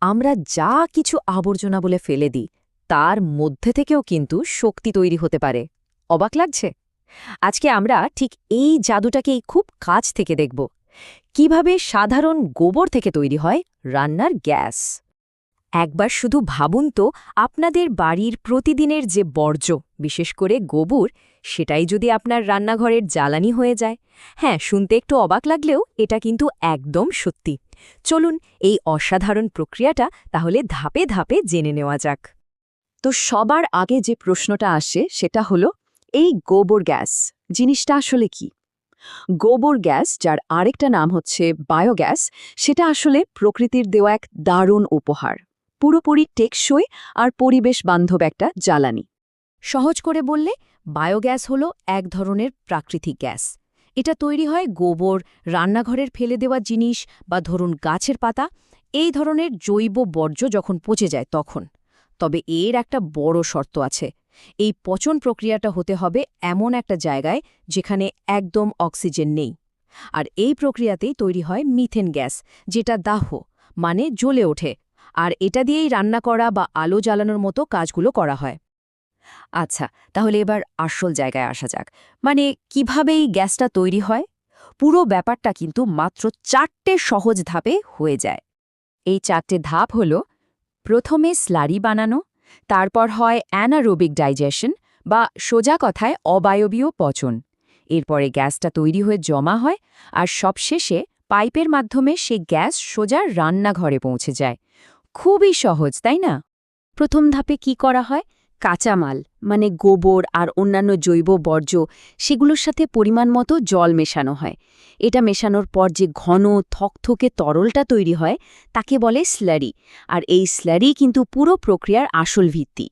আমরা যা কিছু আবর্জনা বলে ফেলে দিই তার মধ্যে থেকেও কিন্তু শক্তি তৈরি হতে পারে। অবাক লাগছে? আজকে আমরা ঠিক এই জাদুটাকেই খুব কাছ থেকে দেখব, কিভাবে সাধারণ গোবর থেকে তৈরি হয় রান্নার গ্যাস। একবার শুধু ভাবুন তো, আপনাদের বাড়ির প্রতিদিনের যে বর্জ্য, বিশেষ করে গোবর, সেটাই যদি আপনার রান্নাঘরের জ্বালানি হয়ে যায়। হ্যাঁ, শুনতে একটু অবাক লাগলেও এটা কিন্তু একদম সত্যি। চলুন এই অসাধারণ প্রক্রিয়াটা তাহলে ধাপে ধাপে জেনে নেওয়া যাক। তো সবার আগে যে প্রশ্নটা আসে সেটা হলো, এই গোবর গ্যাস জিনিসটা আসলে কি? গোবর গ্যাস, যার আরেকটা নাম হচ্ছে বায়োগ্যাস, সেটা আসলে প্রকৃতির দেওয়া এক দারুণ উপহার। পুরোপুরি টেকসই আর পরিবেশ বান্ধব একটা জ্বালানি। সহজ করে বললে, বায়োগ্যাস হলো এক ধরনের প্রাকৃতিক গ্যাস। এটা তৈরি হয় গোবর, রান্নাঘরের ফেলে দেওয়া জিনিস বা ধরুন গাছের পাতা, এই ধরনের জৈব বর্জ্য যখন পচে যায় তখন। তবে এর একটা বড় শর্ত আছে। এই পচন প্রক্রিয়াটা হতে হবে এমন একটা জায়গায় যেখানে একদম অক্সিজেন নেই। আর এই প্রক্রিয়াতেই তৈরি হয় মিথেন গ্যাস, যেটা দাহ মানে জ্বলে ওঠে। আর এটা দিয়েই রান্না করা বা আলো জ্বালানোর মতো কাজগুলো করা হয়। আচ্ছা, তাহলে এবার আসল জায়গায় আসা যাক। মানে কিভাবে এই গ্যাসটা তৈরি হয়? পুরো ব্যাপারটা কিন্তু মাত্র 4টে সহজ ধাপে হয়ে যায়। এই 4টে ধাপ হল: প্রথমে স্লারি বানানো, তারপর হয় অ্যানারোবিক ডাইজেশন বা সোজা কথায় অবায়বীয় পচন। এরপরে গ্যাসটা তৈরি হয়ে জমা হয়, আর সবশেষে পাইপের মাধ্যমে সেই গ্যাস সোজা রান্নাঘরে পৌঁছে যায়। খুবই সহজ, তাই না? প্রথম ধাপে কি করা হয়? কাঁচামাল মানে গোবর আর অন্যান্য জৈব বর্জ্য, সেগুলোর সাথে পরিমাণ মতো জল মেশানো হয়। এটা মেশানোর পর যে ঘন থকথকে তরলটা তৈরি হয় তাকে বলে স্লারি। আর এই স্লারি কিন্তু পুরো প্রক্রিয়ার আসল ভিত্তি।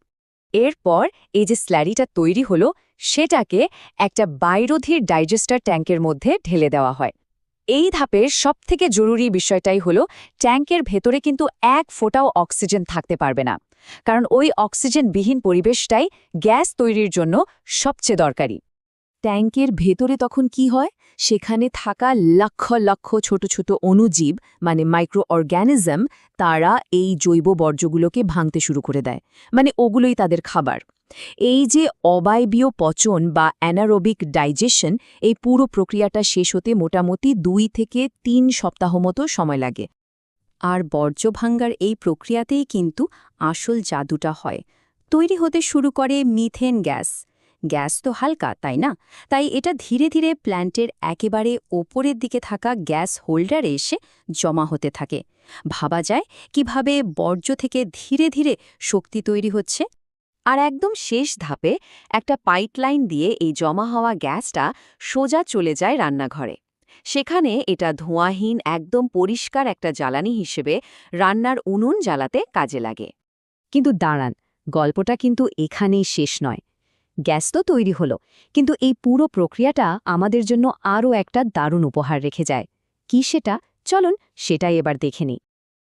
এরপর এই যে স্লারিটা তৈরি হলো, সেটাকে একটা বায়ুরোধী ডাইজেস্টার ট্যাঙ্কের মধ্যে ঢেলে দেওয়া হয়। এই ধাপের সবথেকে জরুরি বিষয়টাই হলো, ট্যাঙ্কের ভেতরে কিন্তু এক ফোঁটাও অক্সিজেন থাকতে পারবে না, কারণ ওই অক্সিজেনবিহীন পরিবেশটাই গ্যাস তৈরির জন্য সবচেয়ে দরকারি। ট্যাঙ্কের ভেতরে তখন কি হয়? সেখানে থাকা লক্ষ লক্ষ ছোট ছোট অণুজীব মানে মাইক্রো অর্গ্যানিজম, তারা এই জৈব বর্জ্যগুলোকে ভাঙতে শুরু করে দেয়। মানে ওগুলোই তাদের খাবার। এই যে অবায়বীয় পচন বা অ্যানারোবিক ডাইজেশন, এই পুরো প্রক্রিয়াটা শেষ হতে মোটামুটি 2 থেকে 3 সপ্তাহ মতো সময় লাগে। আর বর্জ্য ভাঙ্গার এই প্রক্রিয়াতেই কিন্তু আসল জাদুটা হয়। তৈরি হতে শুরু করে মিথেন গ্যাস। গ্যাস তো হালকা, তাই না? তাই এটা ধীরে ধীরে প্ল্যান্টের একেবারে ওপরের দিকে থাকা গ্যাস হোল্ডারে এসে জমা হতে থাকে। ভাবা যায় কিভাবে বর্জ্য থেকে ধীরে ধীরে শক্তি তৈরি হচ্ছে। আর একদম শেষ ধাপে একটা পাইপলাইন দিয়ে এই জমা হওয়া গ্যাসটা সোজা চলে যায় রান্নাঘরে। সেখানে এটা ধোঁয়াহীন একদম পরিষ্কার একটা জ্বালানি হিসেবে রান্নার উনুন জ্বালাতে কাজে লাগে। কিন্তু দাঁড়ান, গল্পটা কিন্তু এখানেই শেষ নয়। গ্যাস তো তৈরি হলো, কিন্তু এই পুরো প্রক্রিয়াটা আমাদের জন্য আরও একটা দারুণ উপহার রেখে যায়। কি সেটা? চলুন সেটাই এবার দেখে নিই।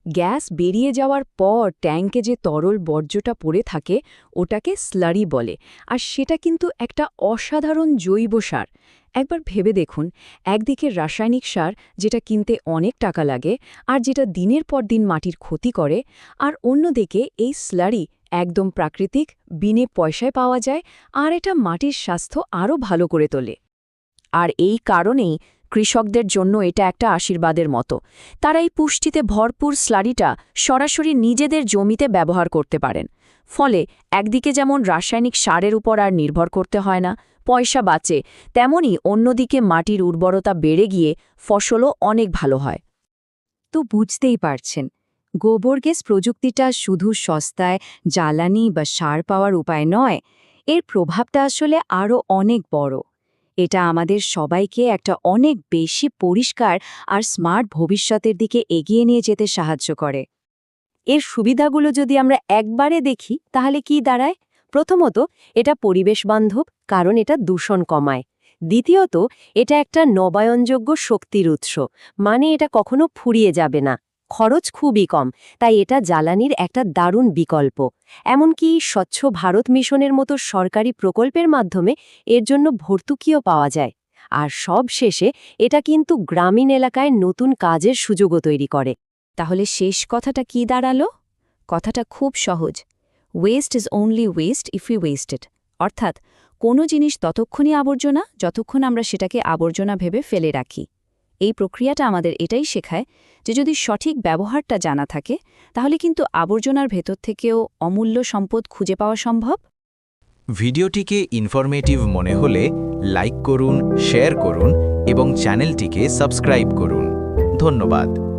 গ্যাস বেরিয়ে যাওয়ার পর ট্যাঙ্কে যে তরল বর্জ্যটা পড়ে থাকে ওটাকে স্লারি বলে। আর সেটা কিন্তু একটা অসাধারণ জৈব সার। একবার ভেবে দেখুন, একদিকে রাসায়নিক সার যেটা কিনতে অনেক টাকা লাগে আর যেটা দিনের পর দিন মাটির ক্ষতি করে, আর অন্যদিকে এই স্লারি একদম প্রাকৃতিক, বিনে পয়সায় পাওয়া যায়, আর এটা মাটির স্বাস্থ্য আরও ভালো করে তোলে। আর এই কারণেই কৃষকদের জন্য এটা একটা আশীর্বাদের মতো। তারা এই পুষ্টিতে ভরপুর স্লারিটা সরাসরি নিজেদের জমিতে ব্যবহার করতে পারেন। ফলে একদিকে যেমন রাসায়নিক সারের উপর আর নির্ভর করতে হয় না, পয়সা বাঁচে, তেমনি অন্যদিকে মাটির উর্বরতা বেড়ে গিয়ে ফসলও অনেক ভালো হয়। তো বুঝতেই পারছেন, গোবর গ্যাস প্রযুক্তিটা শুধু সস্তায় জ্বালানি বা সার পাওয়ার উপায় নয়, এর প্রভাবটা আসলে আরও অনেক বড়। এটা আমাদের সবাইকে একটা অনেক বেশি পরিষ্কার আর স্মার্ট ভবিষ্যতের দিকে এগিয়ে নিয়ে যেতে সাহায্য করে। এর সুবিধাগুলো যদি আমরা একবারে দেখি তাহলে কি দাঁড়ায়? প্রথমত, এটা পরিবেশ বান্ধব, কারণ এটা দূষণ কমায়। দ্বিতীয়ত, এটা একটা নবায়নযোগ্য শক্তির উৎস, মানে এটা কখনো ফুরিয়ে যাবে না। খরচ খুবই কম, তাই এটা জ্বালানির একটা দারুণ বিকল্প। এমনকি স্বচ্ছ ভারত মিশনের মতো সরকারি প্রকল্পের মাধ্যমে এর জন্য ভর্তুকিও পাওয়া যায়। আর সব শেষে এটা কিন্তু গ্রামীণ এলাকায় নতুন কাজের সুযোগও তৈরি করে। তাহলে শেষ কথাটা কি দাঁড়ালো? কথাটা খুব সহজ। Waste is only waste if you waste it. অর্থাৎ কোনো জিনিস ততক্ষণই আবর্জনা যতক্ষণ আমরা সেটাকে আবর্জনা ভেবে ফেলে রাখি। এই প্রক্রিয়াটা আমাদের এটাই শেখায় যে যদি সঠিক ব্যবহারটা জানা থাকে তাহলে কিন্তু আবর্জনার ভেতর থেকেও অমূল্য সম্পদ খুঁজে পাওয়া সম্ভব। ভিডিওটিকে ইনফরমেটিভ মনে হলে লাইক করুন, শেয়ার করুন এবং চ্যানেলটিকে সাবস্ক্রাইব করুন। ধন্যবাদ।